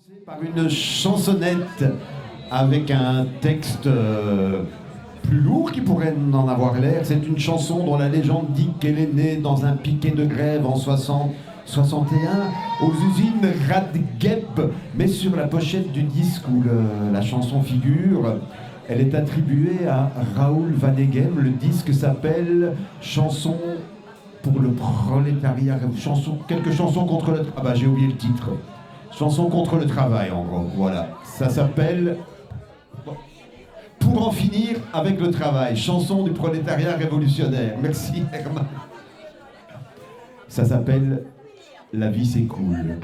commencer par une chansonnette avec un texte plus lourd qui pourrait en avoir l'air. C'est une chanson dont la légende dit qu'elle est née dans un piquet de grève en 60-61 aux usines Radgeb, mais sur la pochette du disque où la chanson figure, elle est attribuée à Raoul Vaneigem. Le disque s'appelle Chanson pour le prolétariat, quelques chansons contre le travail. Ah bah j'ai oublié le titre. Chanson contre le travail, en gros, voilà. Ça s'appelle Pour en finir avec le travail, chanson du prolétariat révolutionnaire. Merci Herman. Ça s'appelle La vie s'écoule.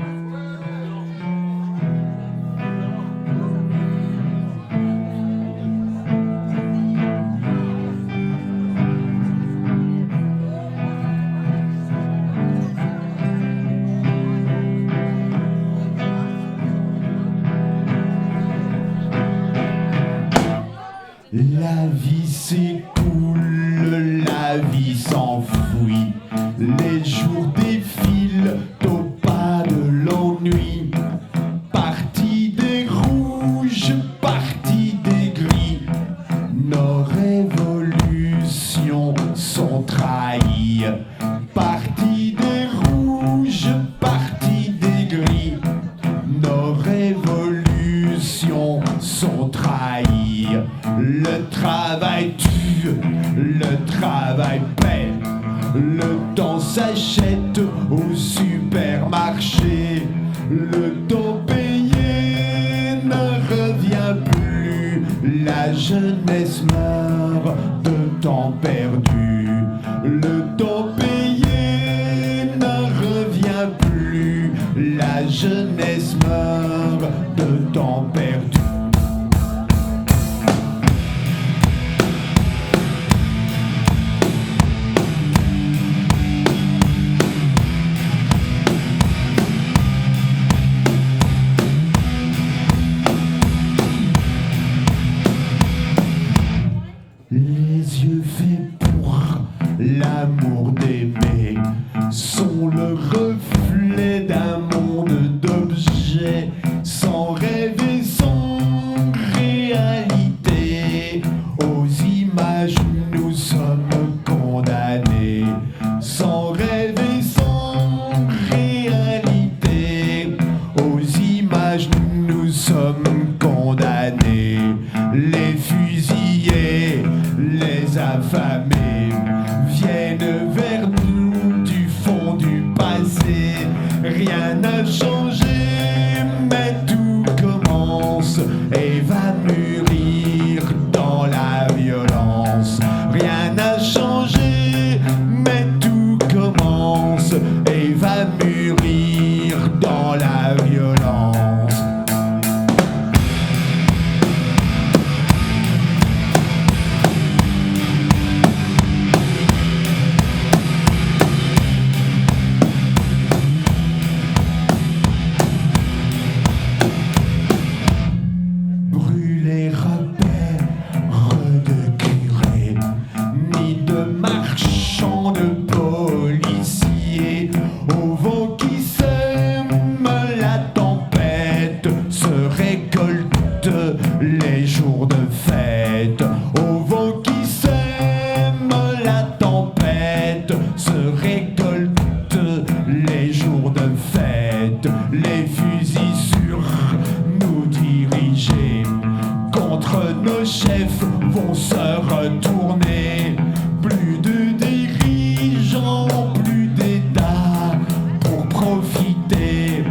La vie s'écoule, la vie s'enfuit, les jours défilent au pas de l'ennui. Parti des rouges, parti des gris, nos révolutions sont trahies. Parti des rouges, parti des gris, nos révolutions sont trahies. Le travail tue, le travail paie, le temps s'achète au supermarché, le temps payé ne revient plus, la jeunesse meurt de temps perdu, le temps payé ne revient plus, la jeunesse meurt de temps perdu. Les yeux faits pour l'amour d'aimer sont le reflet d'un monde d'objets sans rêve et sans réalité. Aux images nous sommes condamnés, sans rêve et sans réalité. Aux images nous sommes condamnés, les fusillés, les affamés viennent vers nous du fond du passé. Rien n'a changé, mais tout commence et va mûrir dans la violence. Rien n'a changé, mais tout commence et va mûrir dans la violence. Les jours de fête, au vent qui sème la tempête, se récoltent les jours de fête, les fusils sur nous diriger, contre nos chefs vont se retourner, plus de dirigeants, plus d'États, pour profiter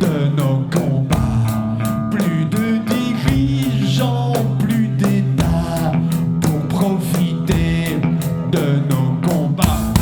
de nos combats. Plus d'État pour profiter de nos combats.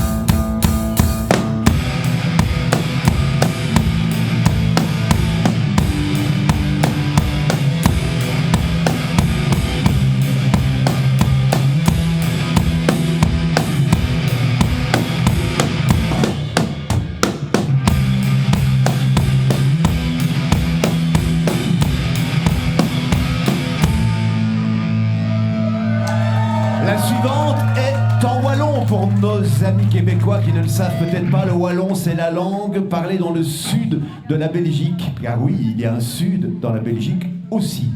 amis québécois qui ne le savent peut-être pas, le wallon, c'est la langue parlée dans le sud de la Belgique. Car oui, il y a un sud dans la Belgique aussi.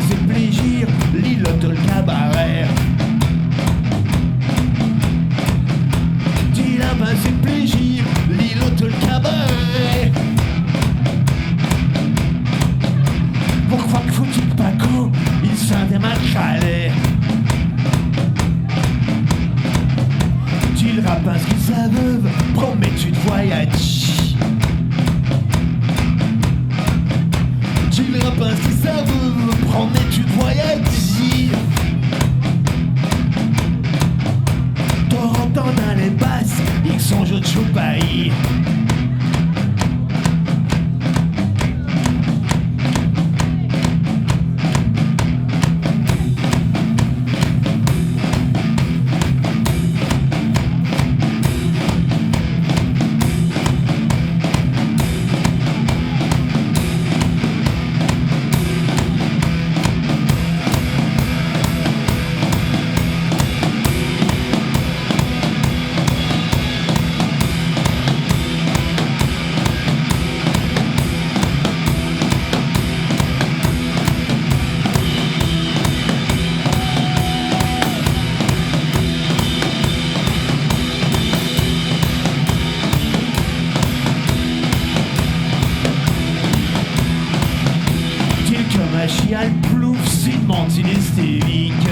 C'est plaisir, l'ilote le cabaret. Dis là-bas c'est plaisir, l'ilote le cabaret. Pourquoi que foutu de Paco, il s'en démarre chalet. Dis le rapin ce qu'il saveuve, promets-tu de voyage. Dis le rapin ce qu'il saveuve, promets-tu de voyage. Toronto dans les basses, ils sont jeux de choupaï. Chial plouf, c'est menti l'hystérique.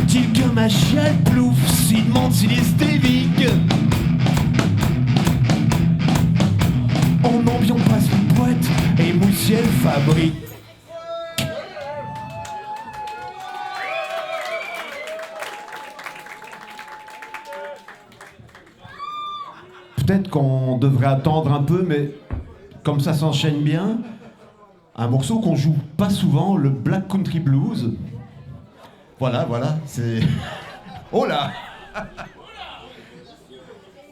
Dis que ma chiale plouf, c'est menti l'hystérique. En ambiance ciel fabrique. Peut-être qu'on devrait attendre un peu, mais comme ça s'enchaîne bien, un morceau qu'on joue pas souvent, le Black Country Blues. Voilà, c'est... Oh là!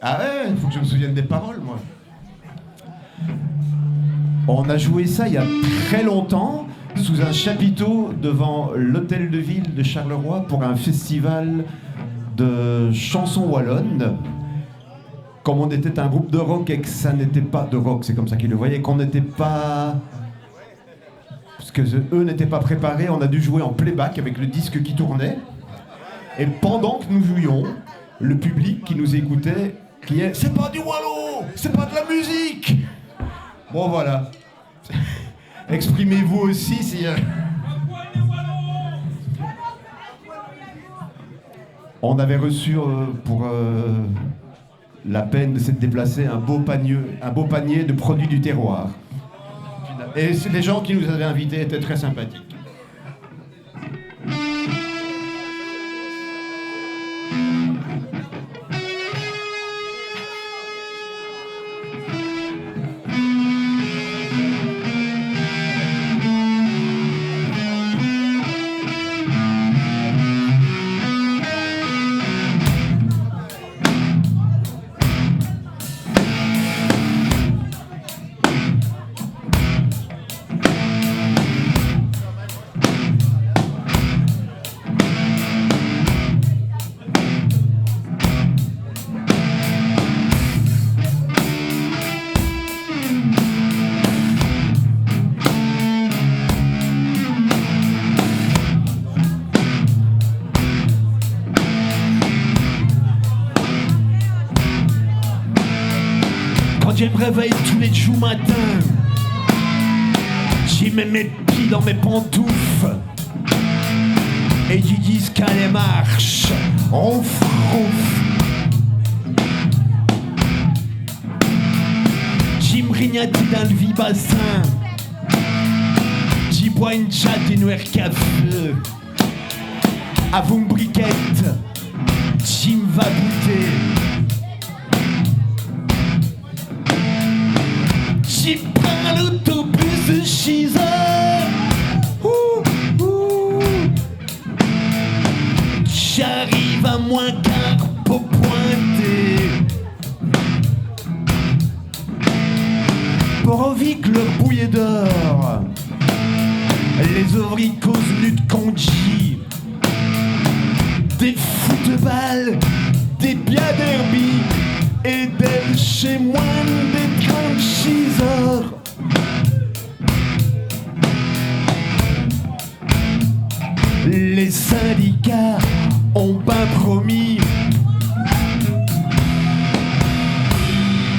Ah ouais, il faut que je me souvienne des paroles, moi. On a joué ça il y a très longtemps, sous un chapiteau devant l'hôtel de ville de Charleroi pour un festival de chansons wallonnes. Comme on était un groupe de rock et que ça n'était pas de rock, c'est comme ça qu'ils le voyaient, qu'on n'était pas... Parce que eux n'étaient pas préparés, on a dû jouer en playback avec le disque qui tournait. Et pendant que nous jouions, le public qui nous écoutait criait « C'est pas du wallo, c'est pas de la musique !» Bon voilà. Exprimez-vous aussi si... On avait reçu pour la peine de s'être déplacé un beau panier de produits du terroir. Et les gens qui nous avaient invités étaient très sympathiques. Je me réveille tous les jours matin, j'y mets mes pieds dans mes pantoufles et ils disent qu'elle marche, ouf, ouf. J'y me rignati dans le vibassin, j'y bois une chatte et une noire café. À vous me briquette, j'y me va goûter. J'y prends l'autobus de 6 heures. J'arrive à moins quart pour pointer. Pour envie que le bouillet d'or, les ovricos nus de congis, des footballs, des biens derby et d'elle chez moi des 36 heures. Les syndicats ont pas promis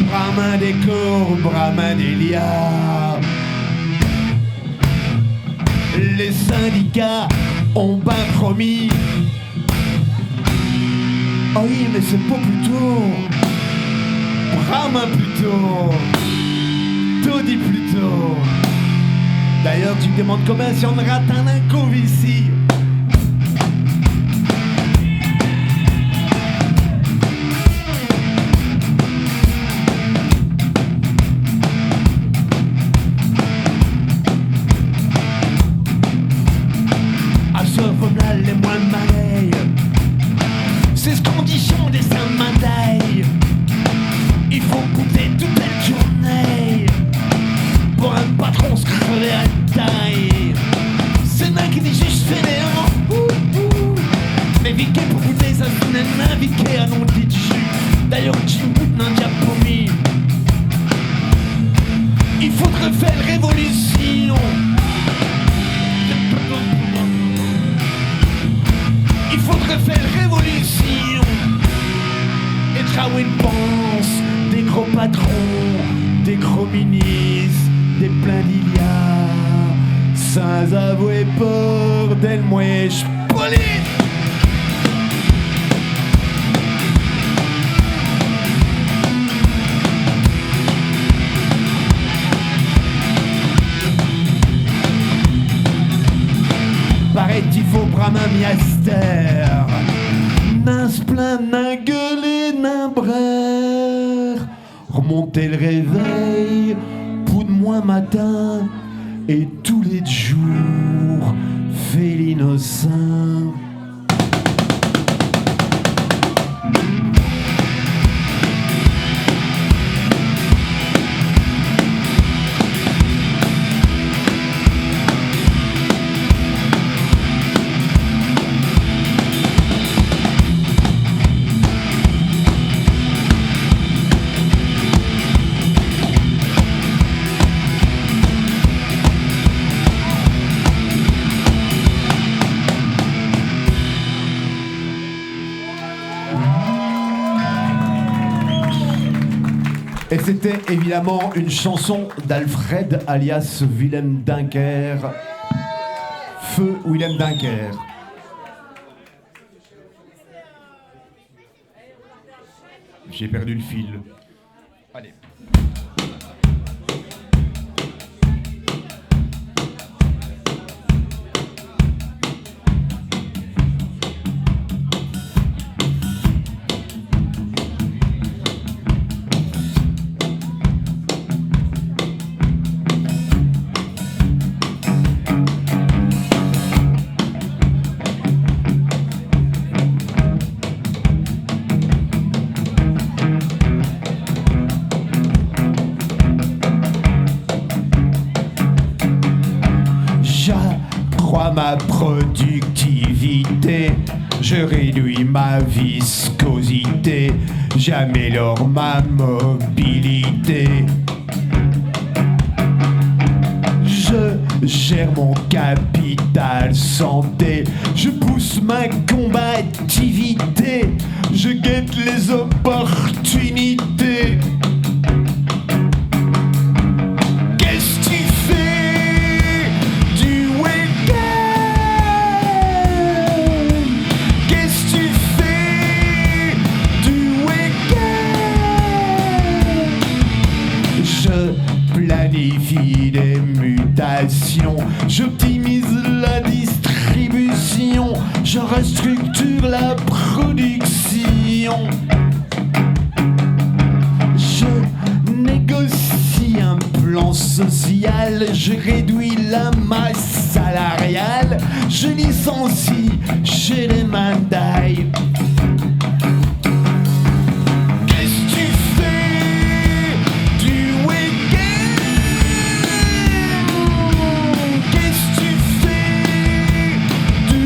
Brahmin des corps, Brahmin des liards. Les syndicats ont pas promis. Oh oui, mais c'est pas plutôt Brahmin plutôt. Tout dit plutôt. D'ailleurs, tu me demandes combien si on rate un inco ici. À ce moment-là, les moins mareilles, c'est ce condition des Saint-Mandailles. Il faut goûter toute la journée pour un patron se crever à taille. C'est un qui dit juste fainéant. Mais Vicky pour goûter ça se n'a Vicky à non dit du jus. D'ailleurs Jim Boot n'a déjà promis. Il faudrait faire révolution. Il faudrait faire révolution. Et Traouin pense des gros patrons, des gros ministres, des pleins d'Ilias, sans avouer peur d'elle mouèche police. monter le réveil, pour de moins matin, et tous les jours, fait l'innocent. Et c'était évidemment une chanson d'Alfred alias Willem Dunker. Feu Willem Dunker. J'ai perdu le fil. Allez. J'accrois ma productivité, je réduis ma viscosité, j'améliore ma mobilité. Je gère mon capital santé, je pousse ma combativité, je guette les opportunités. Qu'est-ce que tu fais du week-end? Qu'est-ce que tu fais du week-end? Je planifie des mutations, j'optimise la distribution, je restructure la production. Je négocie un plan social, je réduis la masse salariale, je licencie chez les mandailles. Qu'est-ce que tu fais du week-end? Qu'est-ce que tu fais du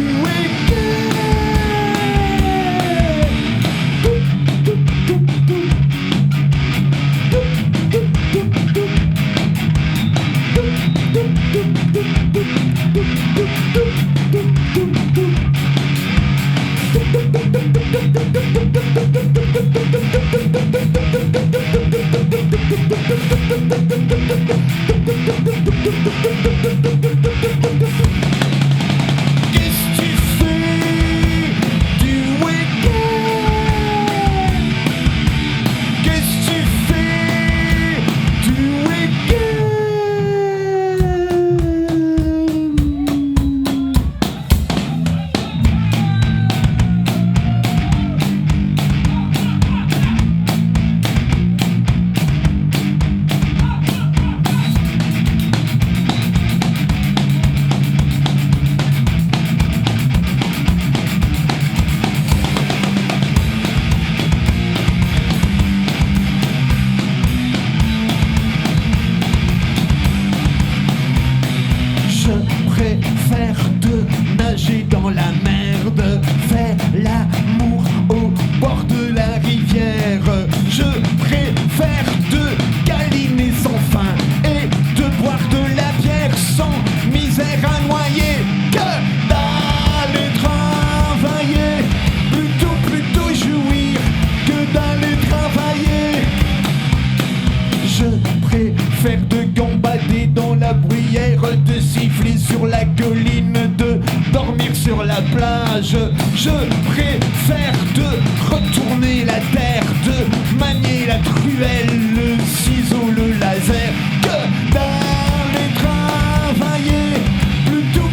Je préfère de retourner la terre, de manier la truelle, le ciseau, le laser, que d'aller travailler,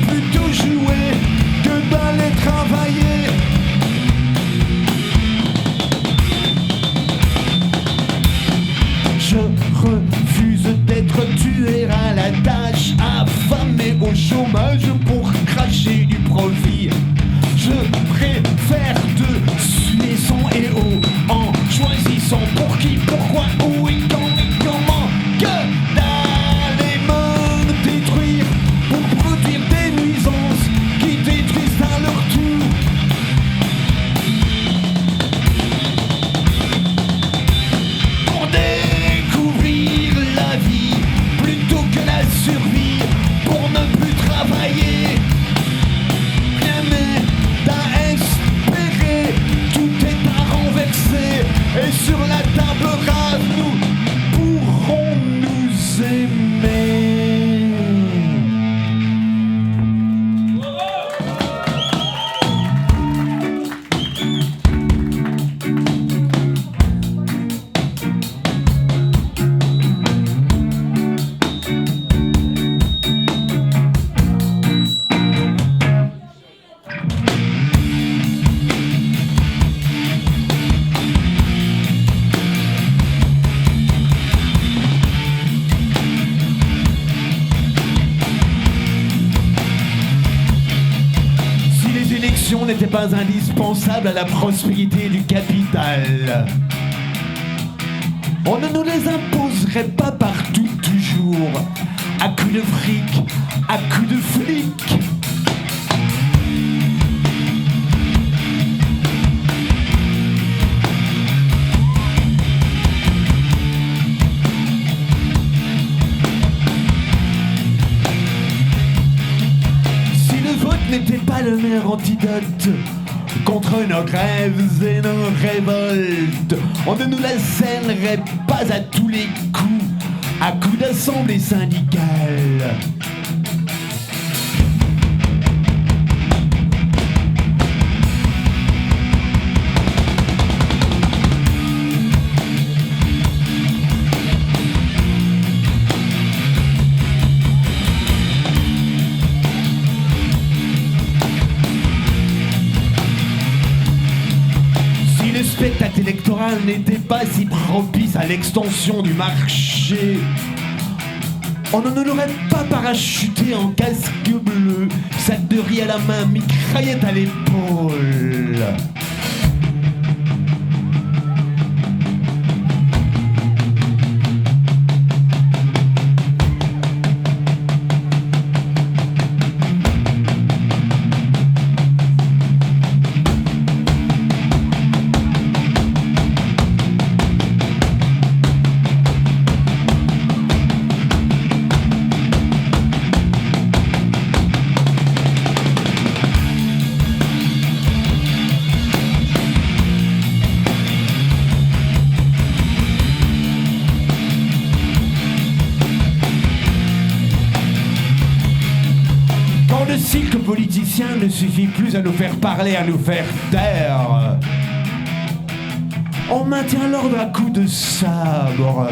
plutôt jouer, que d'aller travailler. n'était pas indispensable à la prospérité du capital. On ne nous les imposerait pas partout, toujours, à coups de fric, à coups de flic. Si le vote n'était pas le meilleur antidote contre nos grèves et nos révoltes, on ne nous la scènerait pas à tous les coups, à coups d'assemblée syndicale. Le spectacle électoral n'était pas si propice à l'extension du marché, on ne l'aurait pas parachuté en casque bleu, sac de riz à la main, mitraillette à l'épaule. Le cycle politicien ne suffit plus à nous faire parler, à nous faire taire. On maintient l'ordre à coups de sabre.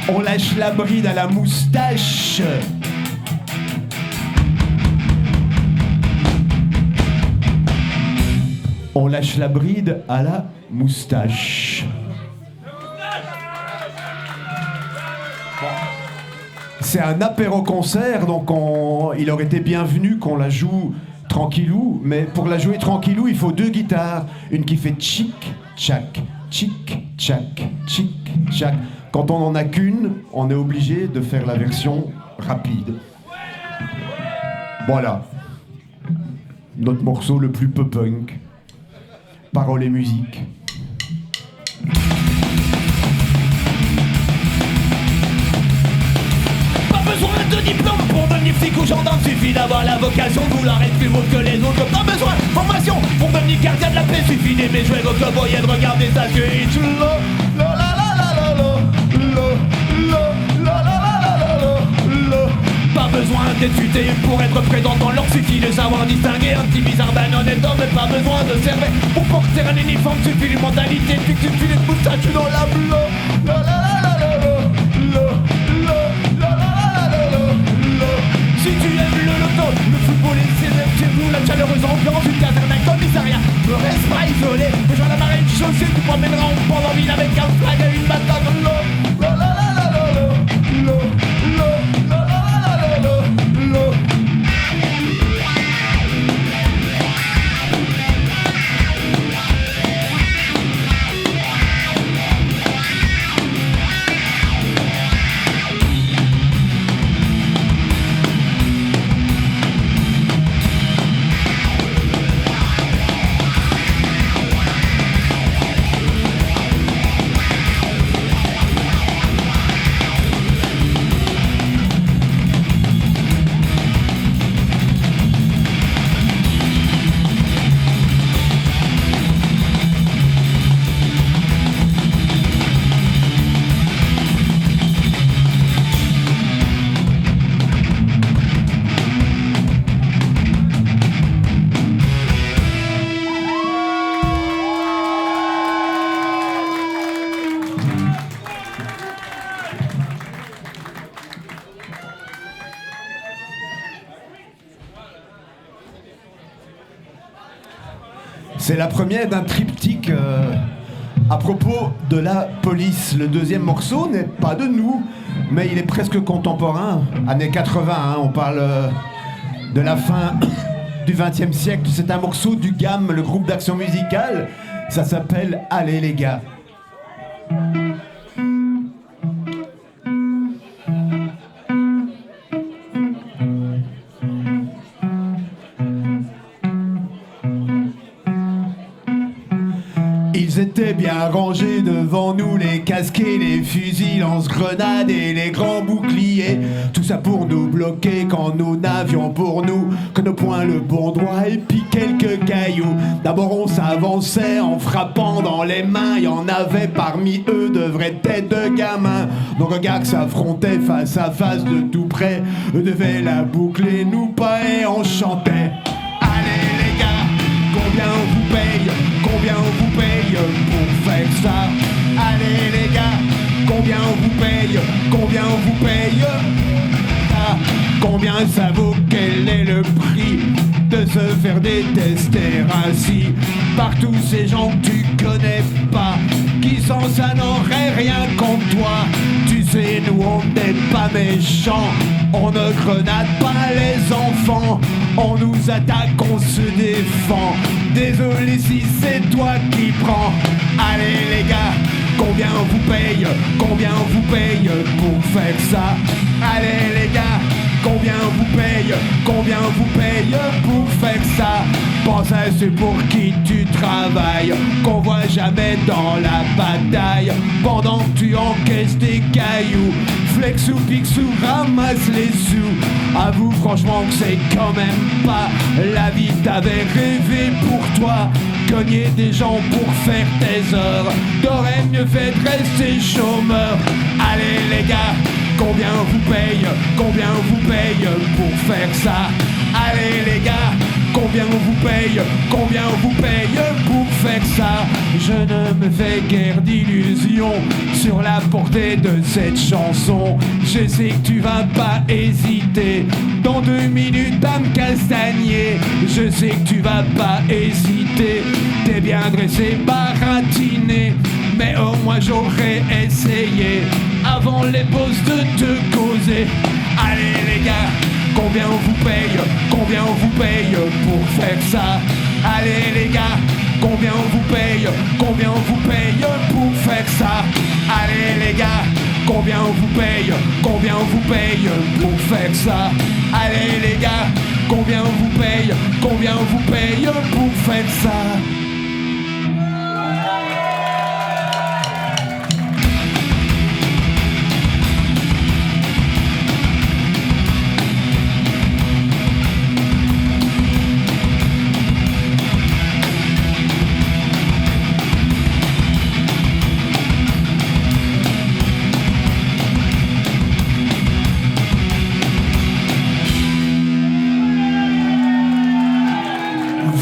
On lâche la bride à la moustache. On lâche la bride à la moustache. C'est un apéro-concert, donc il aurait été bienvenu qu'on la joue tranquillou, mais pour la jouer tranquillou, il faut deux guitares. Une qui fait tchic-tchac, tchic-tchac, tchic-tchac. Quand on n'en a qu'une, on est obligé de faire la version rapide. Voilà. Notre morceau le plus pop-punk. Paroles et musique. Besoin de diplôme pour devenir flic ou gendarme, suffit d'avoir la vocation de vouloir être plus beau que les autres. Pas besoin de formation pour devenir gardien de la paix, suffit d'aimer jouer au cowboy et de regarder ça screech. Pas besoin d'être futé pour être présent dans l'ordre, suffit de savoir distinguer un petit bizarre d'un honnête homme. Et pas besoin de servir pour porter un uniforme, suffit d'une mentalité, puis suffit d'une moustache dans la Si tu aimes le loto, le football et ses rêves chez nous, la chaleureuse ambiance d'une caserne d'un commissariat, ne reste pas isolé, rejoins la marée chaussée, tu promèneras en pendant ville avec un flag et une bataille. C'est la première d'un triptyque à propos de la police. Le deuxième morceau n'est pas de nous, mais il est presque contemporain, années 80, hein, on parle de la fin du XXe siècle. C'est un morceau du GAM, le groupe d'action musicale. Ça s'appelle Allez les gars. Ils étaient bien rangés devant nous, les casqués, les fusils, lance-grenades et les grands boucliers. Tout ça pour nous bloquer quand nous n'avions pour nous que nos poings, le bon droit et puis quelques cailloux. D'abord on s'avançait en frappant dans les mains. Y en avait parmi eux de vraies têtes de gamins. Nos regards s'affrontaient face à face de tout près. Eux devaient la boucler, nous pas, et on chantait. Allez les gars, combien on vous paye? Combien on vous paye pour faire ça? Allez les gars, combien on vous paye? Combien on vous paye? Ah, combien ça vaut? Quel est le prix de se faire détester ainsi par tous ces gens que tu connais pas, qui sans ça n'auraient rien contre toi? Tu sais, nous on n'est pas méchants, on ne grenade pas les enfants, on nous attaque, on se défend. Désolé si c'est toi qui prends. Allez les gars, combien on vous paye? Combien on vous paye pour faire ça? Allez les gars, combien on vous paye? Combien on vous paye pour faire ça? Pense à ceux pour qui tu travailles, qu'on voit jamais dans la bataille. Pendant que tu encaisses des cailloux, flex ou pix ou ramasse les sous. Avoue franchement que c'est quand même pas la vie que t'avais rêvé pour toi. Cogner des gens pour faire tes heures, t'aurais mieux fait de rester chômeur. Allez les gars, combien on vous paye? Combien on vous paye pour faire ça? Allez les gars, combien on vous paye? Combien on vous paye pour faire ça? Je ne me fais guère d'illusions sur la portée de cette chanson. Je sais que tu vas pas hésiter dans 2 minutes à me castagner. Je sais que tu vas pas hésiter. T'es bien dressé, baratiné, mais au moins j'aurais essayé avant les pauses de te causer. Allez les gars, combien on vous paye? Combien on vous paye pour faire ça? Allez les gars, combien on vous paye? Combien on vous paye pour faire ça? Allez les gars, combien on vous paye? Combien on vous paye pour faire ça? Allez les gars, combien on vous paye? Combien on vous paye pour faire ça?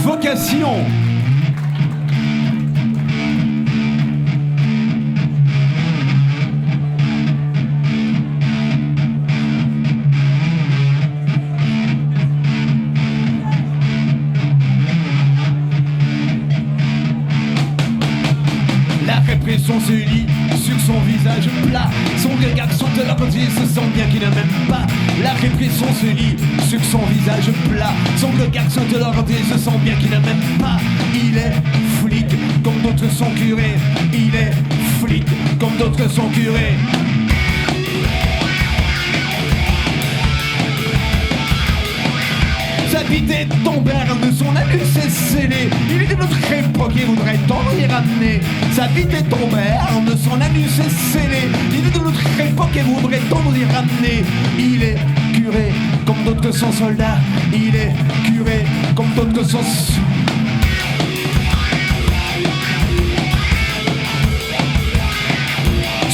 Vocation. La répression se lit sur son visage plat. Son regard saute de leur côté, se sent bien qu'il ne m'aime pas. La répression se lit sur son visage plat. Son regard saute de leur côté, se sent bien qu'il ne m'aime pas. Il est flic comme d'autres sont curés. Il est flic comme d'autres sont curés. Sa bite est tombée, de son anus est scellé. Il est de notre époque et voudrait tant y ramener. Sa bite est tombée, de son anus est scellé. Il est de notre époque et voudrait tant y ramener. Il est curé comme d'autres sont soldats. Il est curé comme d'autres sont...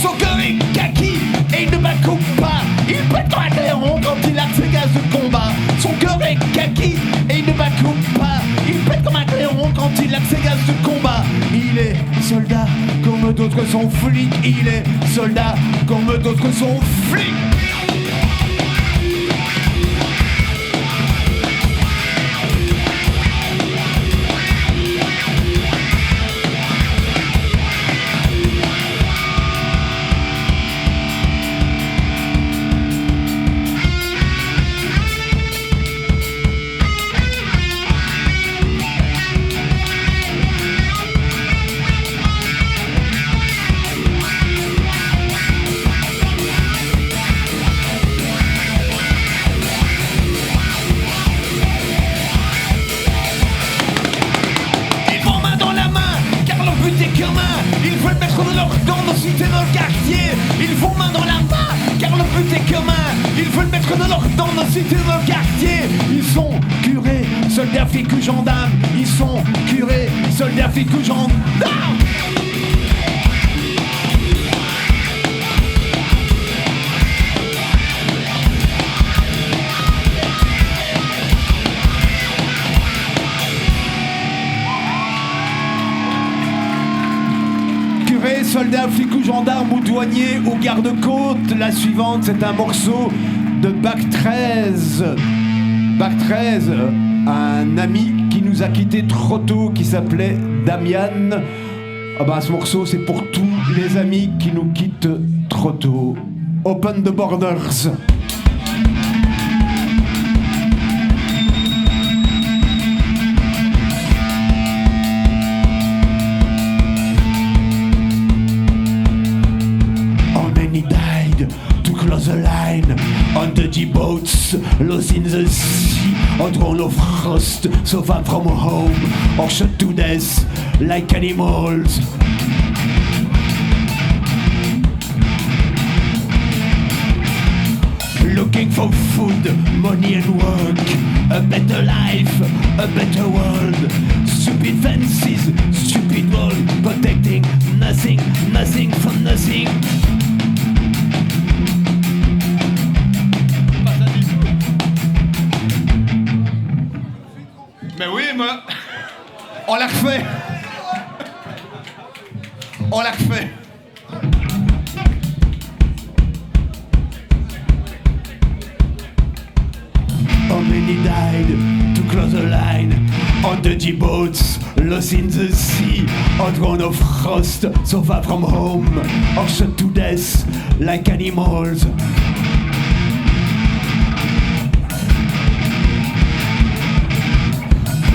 Son cœur est kaki et il ne m'accoupe pas. Il pète comme un clairon quand il a ses gaz de combat. Son cœur est kaki et il ne m'accoupe pas. Il pète comme un clairon quand il a ses gaz de combat. Il est soldat comme d'autres sont flics. Il est soldat comme d'autres sont flics. commun. Ils veulent mettre de l'ordre dans nos cités, dans le quartier. Ils vont main dans la main, car le but est commun. Ils veulent mettre de l'ordre dans nos cités, dans le quartier. Ils sont curés, soldats, flics ou gendarmes. Ils sont curés, soldats, flics ou gendarmes. Soldats, flics ou gendarmes ou douaniers ou garde-côtes. La suivante, c'est un morceau de Bac 13. Bac 13, un ami qui nous a quittés trop tôt, qui s'appelait Damian. Ah bah, ce morceau, c'est pour tous les amis qui nous quittent trop tôt. Open the borders. The line on the G-boats, lost in the sea, on throne of frost, so far from home, or shot to death like animals. Looking for food, money and work, a better life, a better world. Stupid fences, stupid walls, protecting nothing, nothing from nothing. Mais oui, moi, on l'a refait. On l'a refait. How many died to close the line on the G-boats, lost in the sea, on throne of frost, so far from home, or shot to death like animals.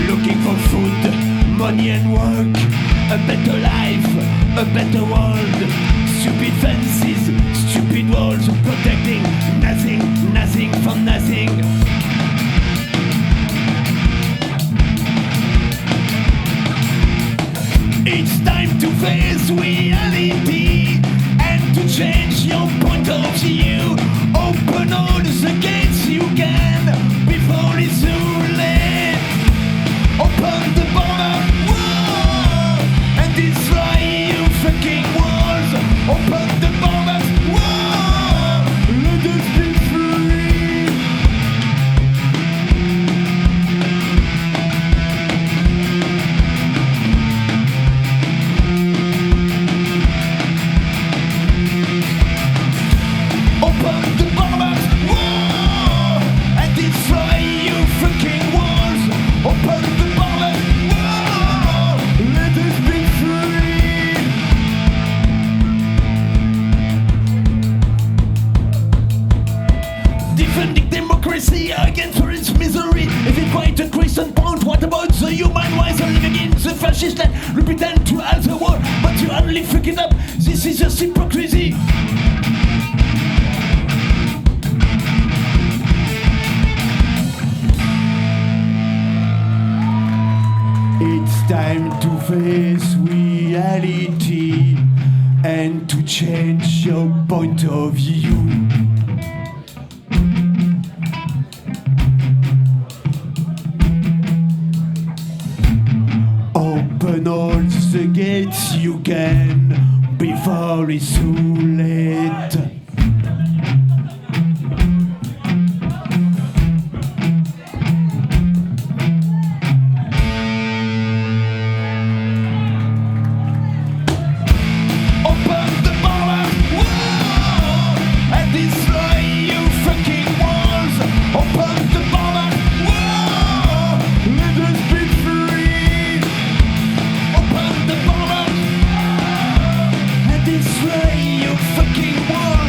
Looking for food, money and work, a better life, a better world. Stupid fences, stupid walls, protecting nothing, nothing from nothing. It's time to face reality and to change your point of view. Open all the gates you can before it's too late. Open the border, whoa, and destroy your fucking walls. Open the border, whoa, let us be free. Open the border, whoa, and destroy your fucking walls. Open the border, whoa, let us be free. Defending democracy against for its misery. If it quite a Christian point, what about the human rights are living in the fascist land? We pretend to help the world, but you only fuck it up. This is just hypocrisy. It's time to face reality and to change your point of view. Open all the gates you can before it's too late. Destroy your fucking world.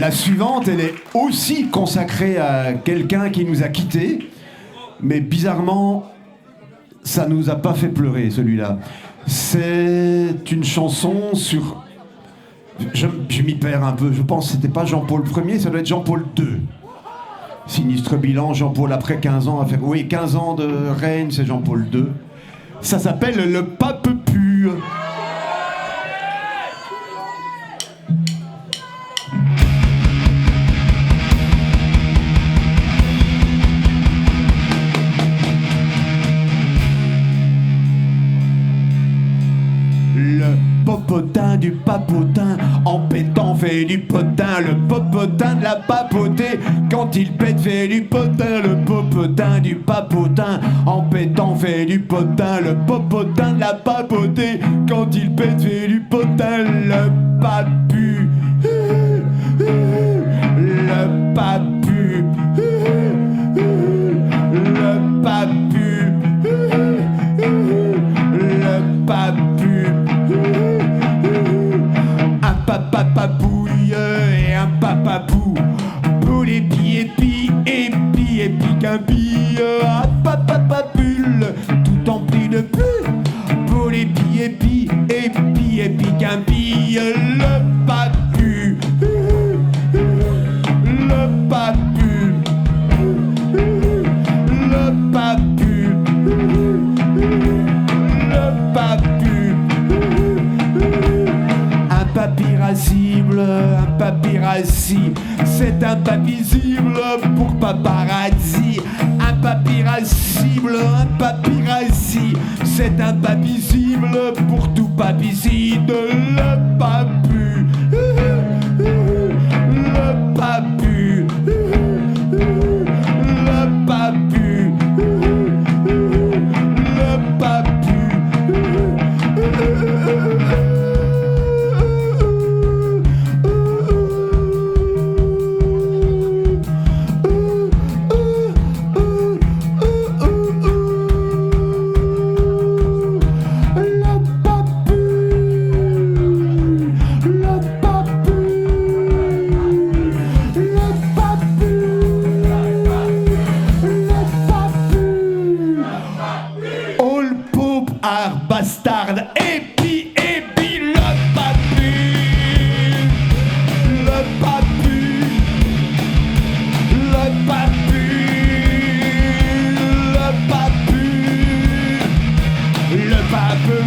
La suivante, elle est aussi consacrée à quelqu'un qui nous a quittés, mais bizarrement, ça nous a pas fait pleurer, celui-là. C'est une chanson sur... Je m'y perds un peu, je pense que c'était pas Jean-Paul Ier, ça doit être Jean-Paul II. Sinistre bilan, Jean-Paul après 15 ans à faire... Oui, 15 ans de règne, c'est Jean-Paul II. Ça s'appelle Le Pape Pur. Le popotin du papotin, en pétant fait du potin. Le popotin de la papauté, quand il pète fait du potin. Le popotin du papotin, en pétant fait du potin. Le popotin de la papauté, quand il pète fait du potin. Le papu, le papu, le papu, le papu. Un papa papouille et un papa pou. Pour les épi, qu'un bille. Un papa papule, tout empli de pu. Pour les épi, qu'un bille. Le papu, le papu, le papu, le papu. Un papyracile, c'est un papisible pour paparazzi. Un papyracile, c'est un papisible pour tout papicide. Le papu, le papu, le papu, le papu. Bastard, épi, le papu, le papu, le papu, le papu, le papu.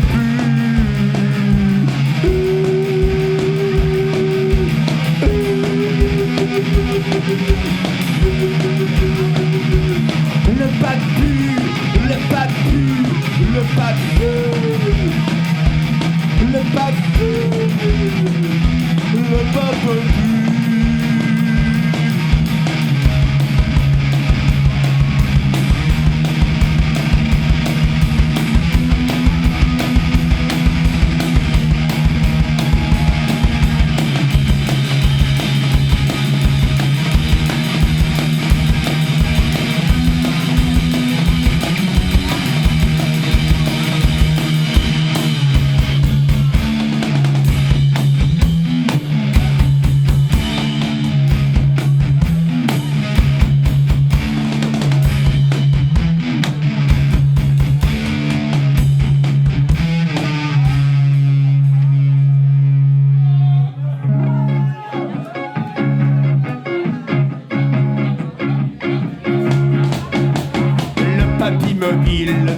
Le papu, le papu, le papu, le papu, le papu.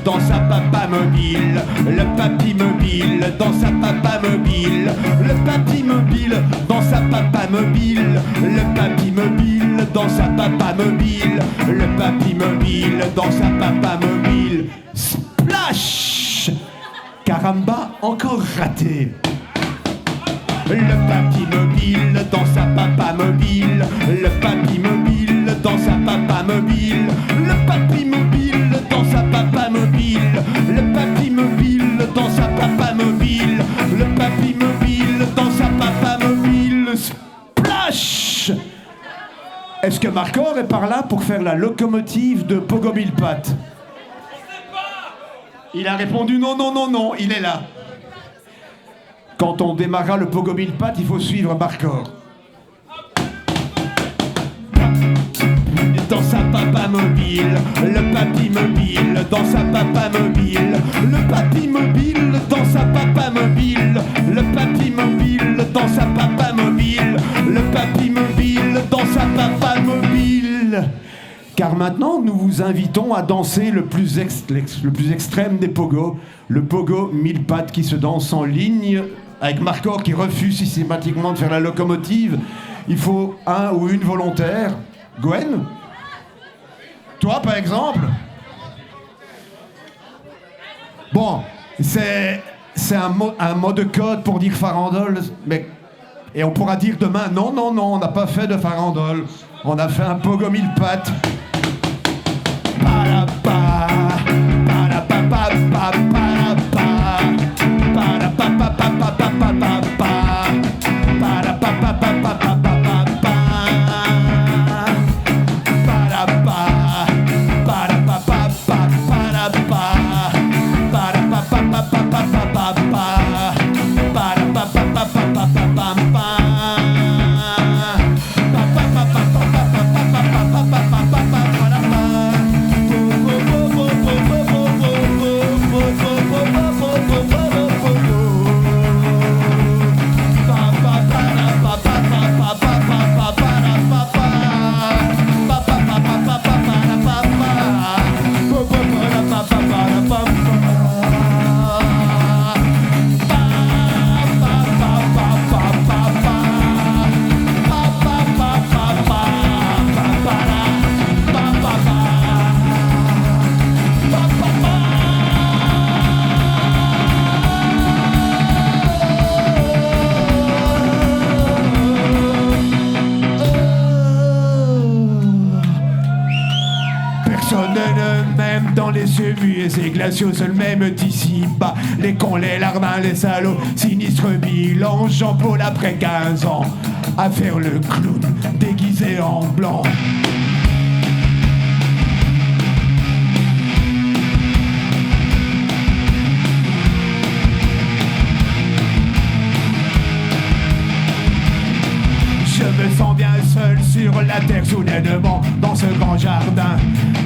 Dans sa papa mobile, le papy mobile, dans sa papa mobile, le papy mobile, dans sa papa mobile, le papy mobile, dans sa papa mobile, le papy mobile, dans sa papa mobile. Splash! Caramba, encore raté. Le papy mobile, dans sa papa mobile, le papy mobile, dans sa papa mobile, le papy mobile, dans sa papa mobile, le papy mobile, dans sa papa mobile, le papy mobile, dans sa papa mobile. Splash! Est-ce que Marcor est par là pour faire la locomotive de Pogomilpat? Il a répondu non, non, non, non, il est là. Quand on démarra le Pogomilpat, il faut suivre Marcor. papa mobile, le papy mobile dans sa papa mobile, le papy mobile dans sa papa mobile, le papy mobile dans sa papa mobile, le papy mobile dans sa papa mobile. Car maintenant, nous vous invitons à danser le plus extrême des pogos, le pogo 1000 pattes qui se danse en ligne, avec Marco qui refuse systématiquement de faire la locomotive. Il faut un ou une volontaire. Gwen ? Toi, par exemple ? Bon, c'est un mot de code pour dire farandole, mais... Et on pourra dire demain, non, on n'a pas fait de farandole. On a fait un pogo 1000 pattes. Et glaciaux seuls même d'ici bas. Les cons, les larbins, les salauds. Sinistre bilan, Jean-Paul après 15 ans à faire le clown déguisé en blanc. Je me sens bien seul sur la terre soudainement dans ce grand jardin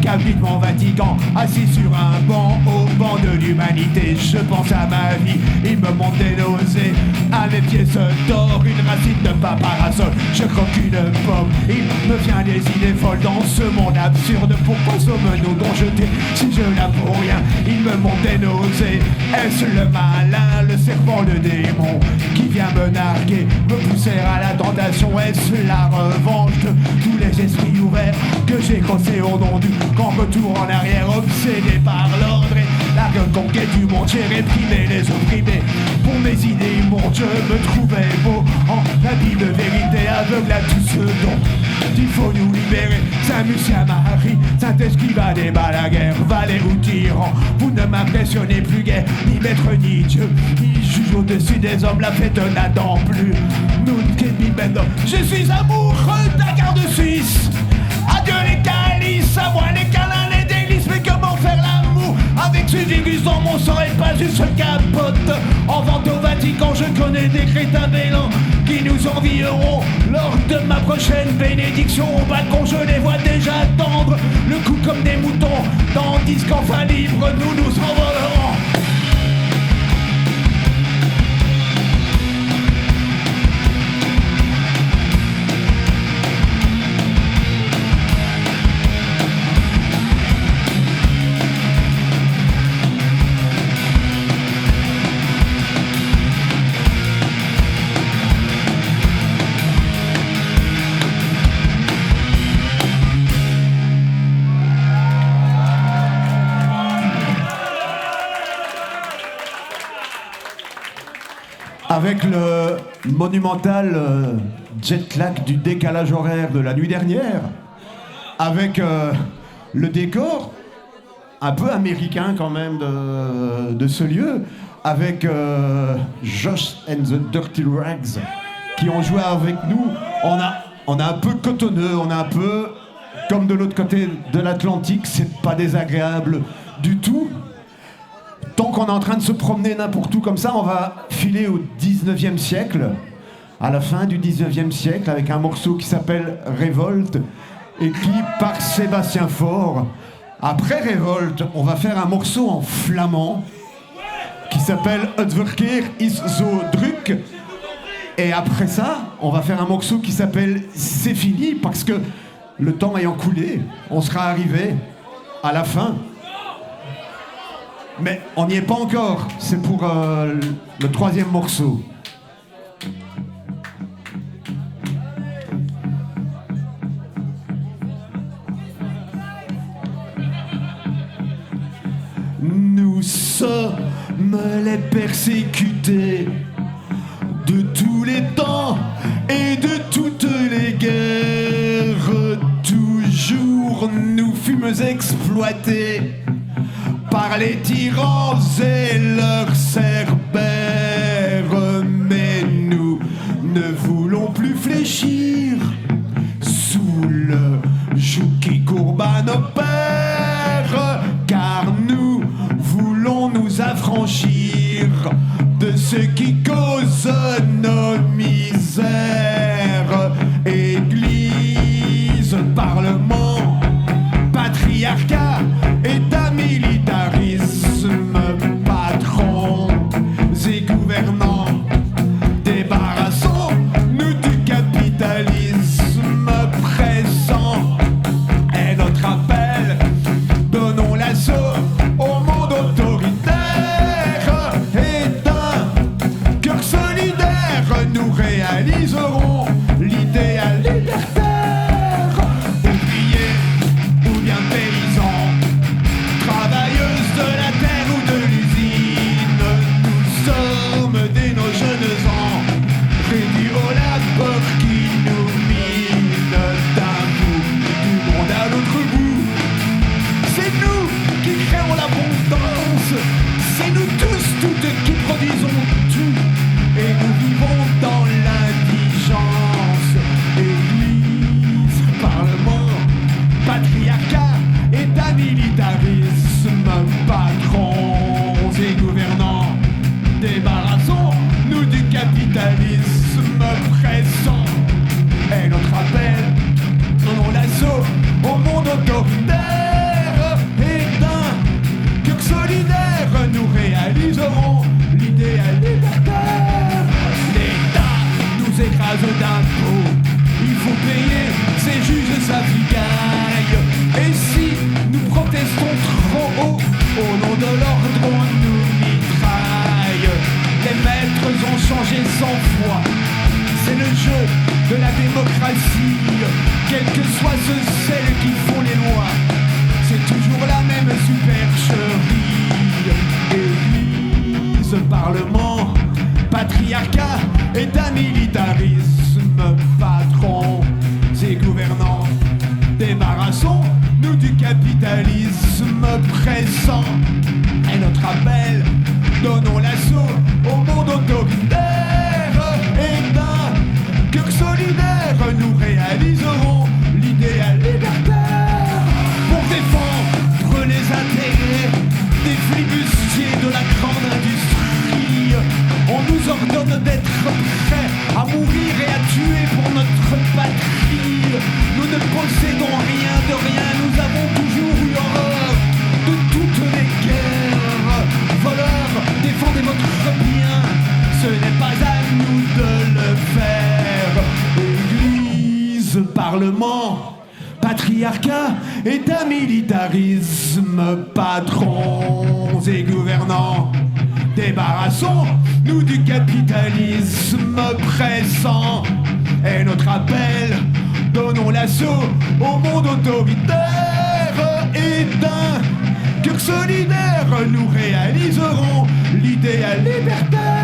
capitement fatigant, assis sur un banc au banc de l'humanité. Je pense à ma vie, il me monte des nausées. À mes pieds se tord une racine de paparasol. Je croque une pomme, il me vient des idées folles dans ce monde absurde. Pourquoi sommes-nous donc jetés si je n'ai pour rien? Il me monte des nausées. Est-ce le malin, le serpent, le démon qui vient me narguer, me pousser à la tentation? Est-ce la revanche de tous les esprits ouverts que j'ai crossés au nom du qu'en retour en arrière, obsédé par l'ordre et la reconquête du monde? J'ai réprimé les opprimés pour mes idées immondes. Je me trouvais beau en habit de vérité, aveugle à tout ce dont il faut nous libérer. Saint-Lucien, Marie, Saint-Escriva, des Balaguer, valet ou tyran, vous ne m'impressionnez plus guère, ni maître ni Dieu. Il juge au-dessus des hommes, la fête n'attend plus. Nous, je suis amoureux de la garde suisse. Adieu les calices, à moi les câlins, les délices. Mais comment faire l'amour avec ce virus dans mon sang et pas juste capote? En vente au Vatican, je connais des crétins bêlants qui nous envieront lors de ma prochaine bénédiction. Au balcon, je les vois déjà tendre le cou comme des moutons, tandis qu'en fin libre, nous nous envolerons. Avec le monumental jet lag du décalage horaire de la nuit dernière, avec le décor un peu américain quand même de ce lieu, avec Josh and the Dirty Rags qui ont joué avec nous. On a un peu cotonneux, on a un peu comme de l'autre côté de l'Atlantique, c'est pas désagréable du tout. Tant qu'on est en train de se promener n'importe où comme ça, on va filer au 19e siècle, à la fin du 19e siècle, avec un morceau qui s'appelle Révolte, écrit par Sébastien Faure. Après Révolte, on va faire un morceau en flamand qui s'appelle Het verkeer is zo druk. Et après ça, on va faire un morceau qui s'appelle C'est fini, parce que le temps ayant coulé, on sera arrivé à la fin. Mais on n'y est pas encore, c'est pour le troisième morceau. Nous sommes les persécutés de tous les temps et de toutes les guerres. Toujours nous fûmes exploités par les tyrans et leurs cerbères. Mais nous ne voulons plus fléchir sous le joug qui courbe à nos pères, car nous voulons nous affranchir de ce qui cause nos misères. Église, parlement, patriarcat, état militarisme, patrons et gouvernants, débarrassons-nous du capitalisme pressant. Et notre appel, donnons l'assaut au monde autoritaire. Et d'un cœur solidaire, nous réaliserons l'idéal libertaire. Ouvriers ou bien paysans, travailleuses de la terre ou de l'usine, nous sommes dès nos jeunes ans réduits au labeur qui nous mine. D'un bout du monde à l'autre bout, c'est nous qui créons l'abondance, c'est nous tous, toutes qui produisons tout, et nous vivons dans l'indigence. Église, parlement, patriarcat, état militarisme, patrons et gouvernants, débarrassons-nous du capitalisme pressant. Et notre appel, donnons l'assaut au monde autoritaire. Et d'un cœur solidaire, nous réaliserons l'idéal libertaire. L'État nous écrase d'impôts, il faut payer ses juges sa figaille. Et si nous protestons trop haut, au nom de l'ordre on nous mitraille. Les maîtres ont changé 100 fois, c'est le jeu de la démocratie. Quels que soient celles qui font les lois, c'est toujours la même supercherie. Église, parlement, patriarcat, état militarisme, patrons et gouvernants, débarrassons-nous du capitalisme pressant. Et notre appel, donnons l'assaut au monde autoritaire. Et d'un cœur solidaire, nous réaliserons l'idéal libertaire. Pour défendre les intérêts des flibustiers de la grande industrie, on nous ordonne d'être prêts à mourir et à tuer pour notre patrie. Nous ne possédons rien de rien, nous avons toujours eu horreur de toutes les guerres. Voleurs, défendez votre bien, ce n'est pas à nous de le faire. Église, parlement, patriarcat, état militarisme, patrons et gouvernants, débarrassons-nous du capitalisme pressant. Et notre appel, donnons l'assaut au monde autoritaire. Et d'un cœur solidaire, nous réaliserons l'idéal libertaire.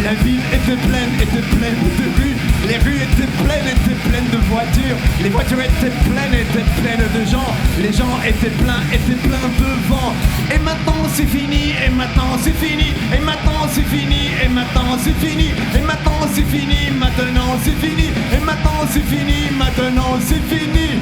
La ville était pleine de rues. Les rues étaient pleines de voitures. Les voitures étaient pleines de gens. Les gens étaient pleins de vent. Et maintenant c'est fini, et maintenant c'est fini, et maintenant c'est fini, et maintenant c'est fini, et maintenant c'est fini, maintenant c'est fini, et maintenant c'est fini, maintenant c'est fini.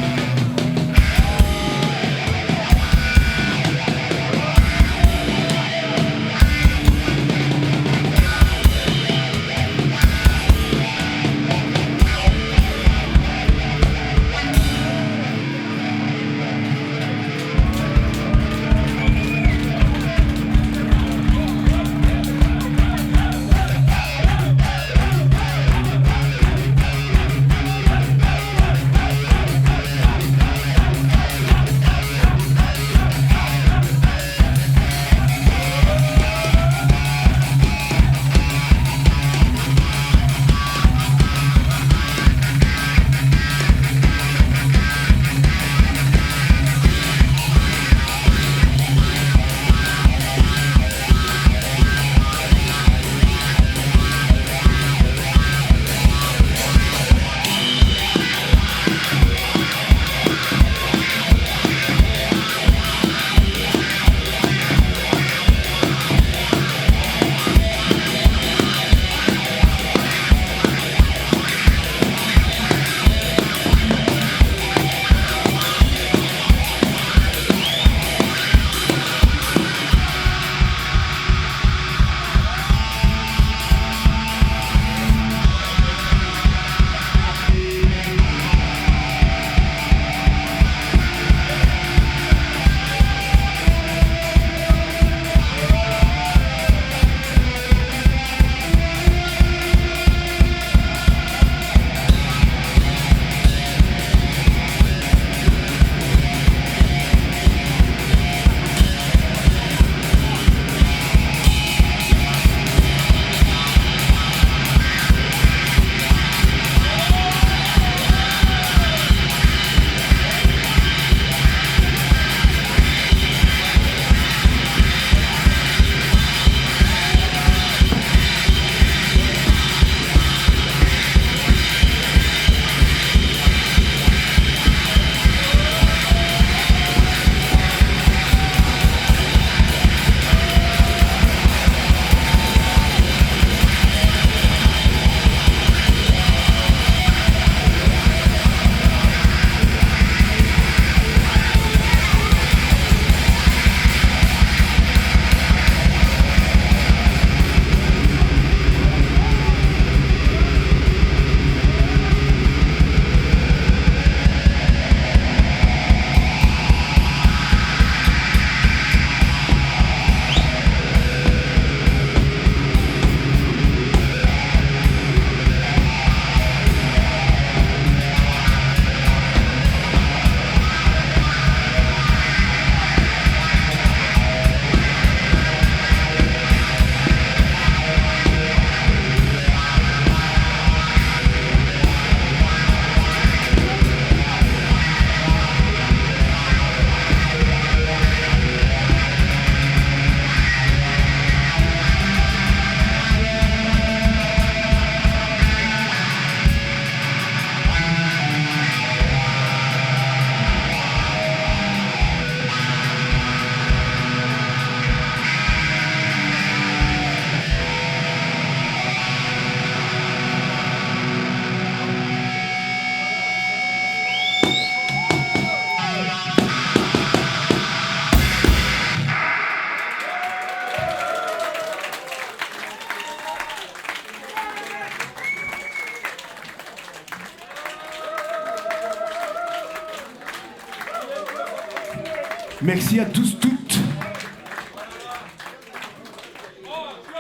Merci à tous, toutes.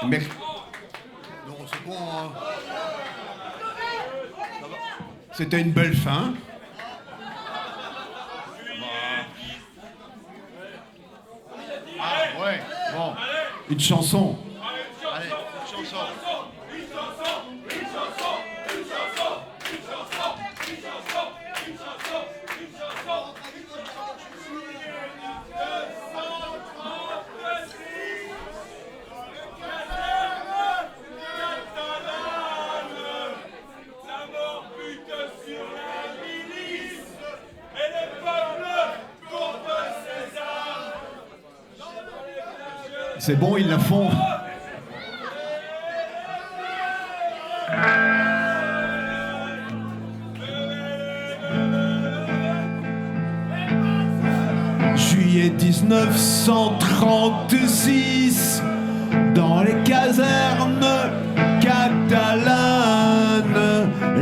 Merci. Non, c'est bon, hein. C'était une belle fin. Ah ouais, bon. Une chanson. Allez, une chanson. C'est bon, ils la font. Juillet 1936, dans les casernes catalanes,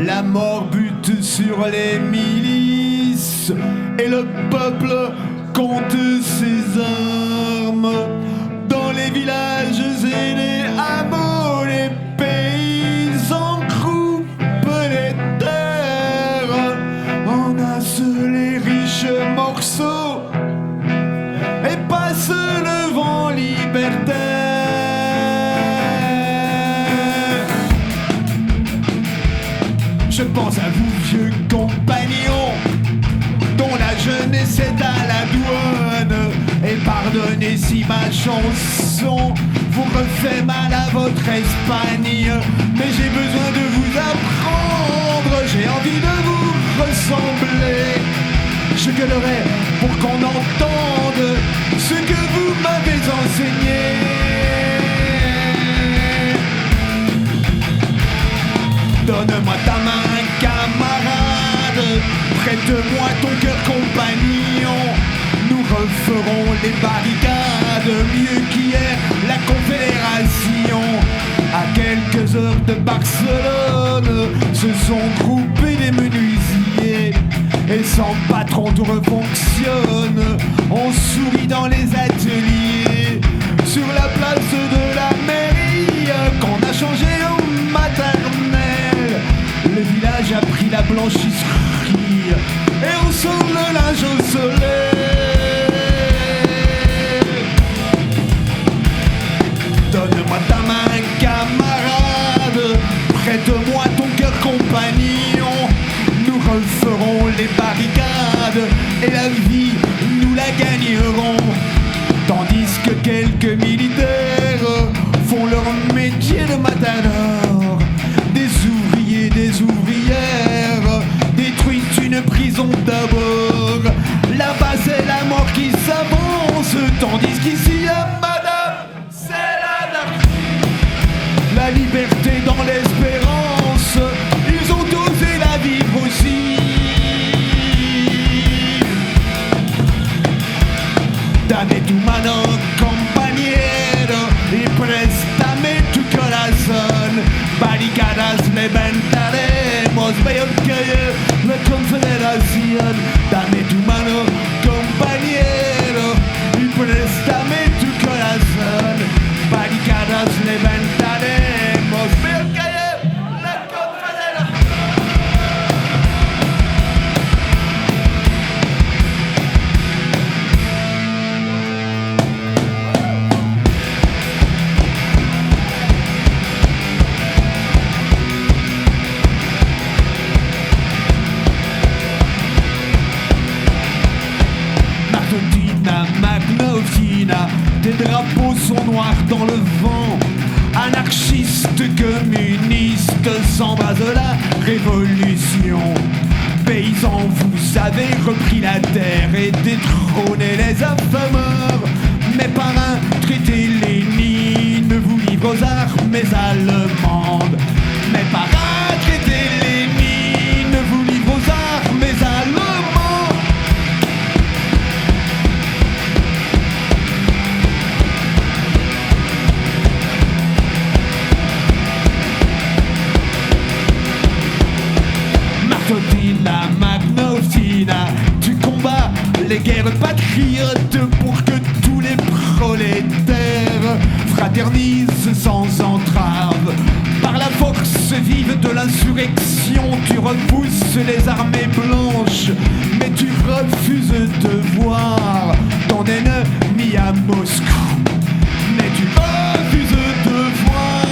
la mort bute sur les milices et le peuple compte ses armes. Dans les villages et les hameaux, les paysans coupent les terres, en asse les riches morceaux et passe le vent libertaire. Je pense à vous, vieux compagnons, dont la jeunesse est à la douane. Et pardonnez si ma chanson vous refait mal à votre Espagne, mais j'ai besoin de vous apprendre, j'ai envie de vous ressembler. Je gueulerai pour qu'on entende ce que vous m'avez enseigné. Donne-moi ta main, camarade, prête-moi ton cœur, compagnon. Nous referons les barricades mieux qu'hier, la Confédération. À quelques heures de Barcelone se sont groupés des menuisiers. Et sans patron tout refonctionne, on sourit dans les ateliers. Sur la place de la mairie qu'on a changé en maternelle, le village a pris la blanchisserie et on sort le linge au soleil. Donne-moi ta main, camarade, prête-moi ton cœur, compagnon. Nous referons les barricades et la vie, nous la gagnerons. Tandis que quelques militaires font leur métier de matador. Des ouvriers, des ouvrières détruisent une prison d'abord. Là-bas c'est la mort qui s'avance, tandis qu'ici madame, c'est la liberté dans l'espérance. Ils ont osé la vivre aussi. Dame tu mano, compañero, y préstame tu corazón. Barricadas levantaremos, veo que la Confederación. Dame tu mano, compañero, y préstame tu corazón. Barricadas levantaremos, veo que la Confederación. Magnovina, tes drapeaux sont noirs dans le vent. Anarchistes, communistes, s'embrasent la révolution. Paysans, vous avez repris la terre et détrôné les affameurs. Mes parrains, traitez Lénine, vous livrent aux armées allemandes. Mes parrains, traitez Lénine, vous livrent aux armées allemandes. Magnovina, tu combats les guerres patriotes pour que tous les prolétaires fraternisent sans entrave. Par la force vive de l'insurrection, tu repousses les armées blanches, mais tu refuses de voir ton ennemi à Moscou. Mais tu refuses de voir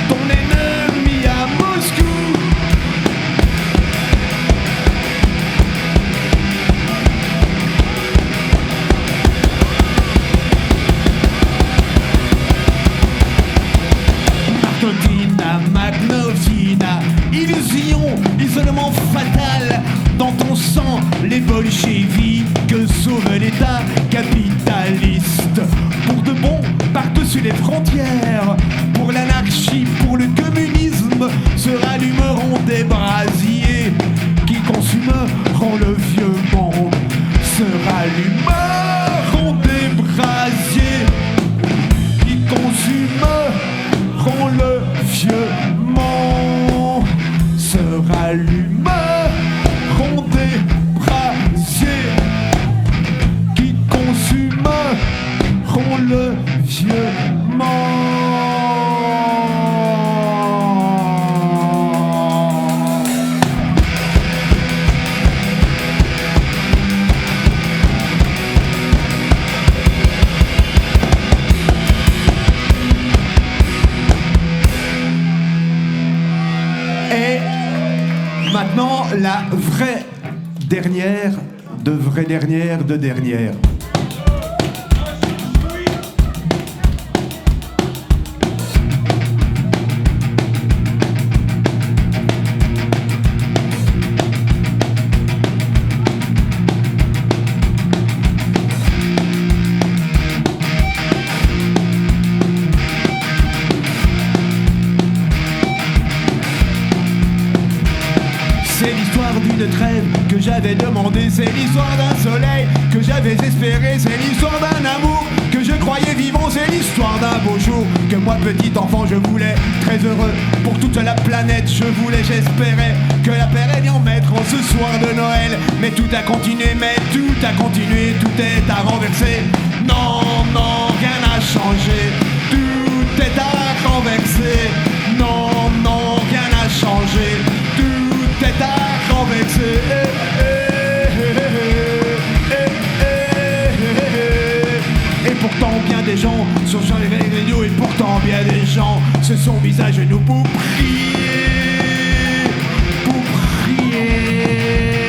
ton ennemi à Moscou. Magnovina, illusion, isolement fatal. Dans ton sang, les bolcheviques sauvent l'État capitaliste. Pour de bon, par-dessus rallumeront des brasiers qui consumeront le vieux monde. Se rallumeront des brasiers qui consumeront le vieux monde. Et maintenant, la vraie dernière de vraie dernière de dernière. C'est l'histoire d'une trêve que j'avais demandé, c'est l'histoire d'un soleil que j'avais espéré, c'est l'histoire d'un amour que je croyais vivant, c'est l'histoire d'un beau jour que moi petit enfant je voulais, très heureux pour toute la planète, je voulais, j'espérais que la paix règne en maître en ce soir de Noël. Mais tout a continué, tout est à renverser. Non, non, rien n'a changé, tout est à renverser. Non, non, rien n'a changé, tout est à renverser. Et pourtant bien des gens sont sur les radios, et pourtant bien des gens se sont mis à genoux pour prier, pour prier.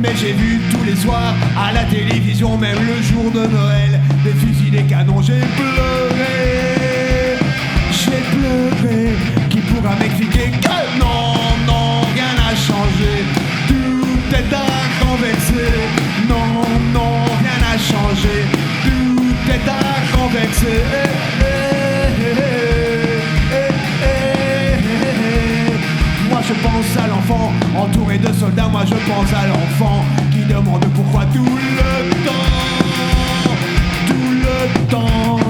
Mais j'ai vu tous les soirs à la télévision, même le jour de Noël, des fusils, des canons, j'ai pleuré, qui pourra m'expliquer que non, non, rien n'a changé, tout est à renverser. Non, non, rien n'a changé, tout est à renverser. Moi je pense à l'enfant entouré de soldats, moi je pense à l'enfant qui demande pourquoi tout le temps.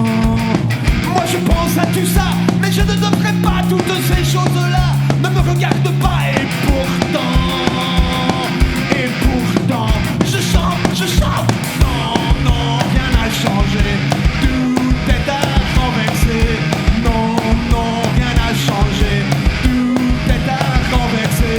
Moi je pense à tout ça, mais je ne devrais pas toutes ces choses-là. Ne me regarde pas et pourtant, je chante. Non, non, rien n'a changé, tout est à renverser. Non, non, rien n'a changé, tout est à renverser.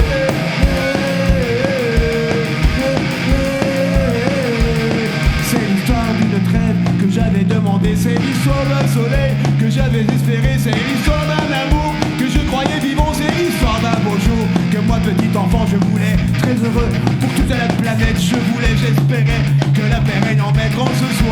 C'est l'histoire d'une trêve que j'avais demandé, c'est l'histoire d'un soleil que j'avais espéré, c'est l'histoire d'un amour que je croyais vivant, c'est l'histoire d'un beau jour que moi petit enfant je voulais, très heureux pour toute la planète, je voulais, j'espérais que la paix règne en maître en ce soir